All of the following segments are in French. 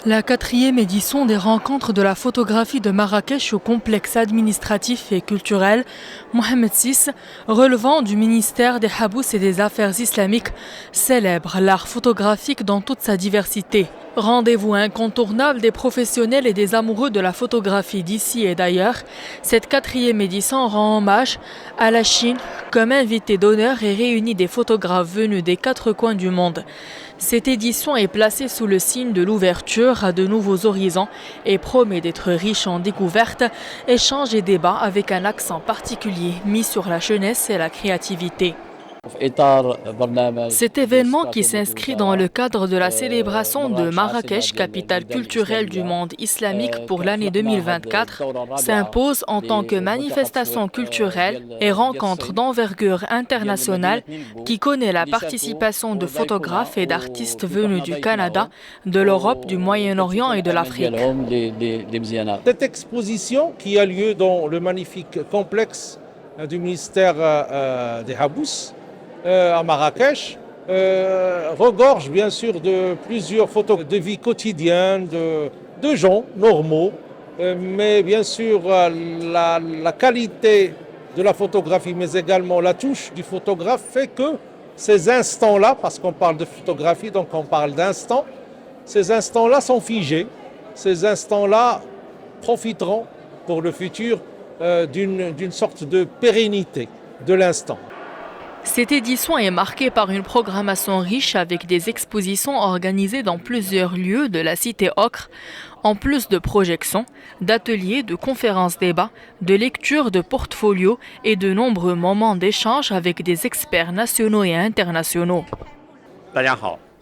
La 4e édition des rencontres de la photographie de Marrakech au complexe administratif et culturel Mohamed VI, relevant du ministère des Habous et des Affaires islamiques, célèbre l'art photographique dans toute sa diversité. Rendez-vous incontournable des professionnels et des amoureux de la photographie d'ici et d'ailleurs, cette 4e édition rend hommage à la Chine comme invité d'honneur et réunit des photographes venus des 4 coins du monde. Cette édition est placée sous le signe de l'ouverture à de nouveaux horizons et promet d'être riche en découvertes, échanges et débats avec un accent particulier mis sur la jeunesse et la créativité. Cet événement qui s'inscrit dans le cadre de la célébration de Marrakech, capitale culturelle du monde islamique pour l'année 2024, s'impose en tant que manifestation culturelle et rencontre d'envergure internationale qui connaît la participation de photographes et d'artistes venus du Canada, de l'Europe, du Moyen-Orient et de l'Afrique. Cette exposition qui a lieu dans le magnifique complexe du ministère des Habous, à Marrakech, regorge bien sûr de plusieurs photos de vie quotidienne, de gens normaux, mais bien sûr la qualité de la photographie, mais également la touche du photographe fait que ces instants-là, parce qu'on parle de photographie, donc on parle d'instants, ces instants-là sont figés, ces instants-là profiteront pour le futur d'une sorte de pérennité de l'instant. Cette édition est marquée par une programmation riche avec des expositions organisées dans plusieurs lieux de la cité Ocre, en plus de projections, d'ateliers, de conférences-débats, de lectures de portfolios et de nombreux moments d'échange avec des experts nationaux et internationaux.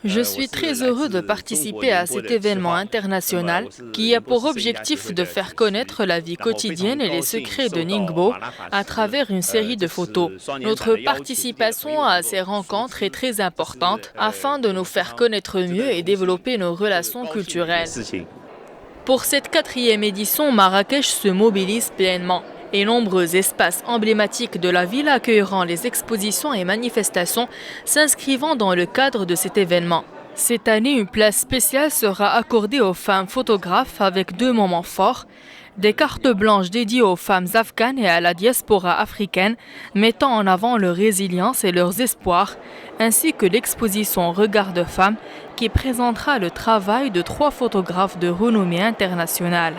Je suis très heureux de participer à cet événement international qui a pour objectif de faire connaître la vie quotidienne et les secrets de Ningbo à travers une série de photos. Notre participation à ces rencontres est très importante afin de nous faire connaître mieux et développer nos relations culturelles. Pour cette 4e édition, Marrakech se mobilise pleinement. Et nombreux espaces emblématiques de la ville accueilleront les expositions et manifestations s'inscrivant dans le cadre de cet événement. Cette année, une place spéciale sera accordée aux femmes photographes avec 2 moments forts, des cartes blanches dédiées aux femmes afghanes et à la diaspora africaine, mettant en avant leur résilience et leurs espoirs, ainsi que l'exposition Regard de femmes qui présentera le travail de 3 photographes de renommée internationale.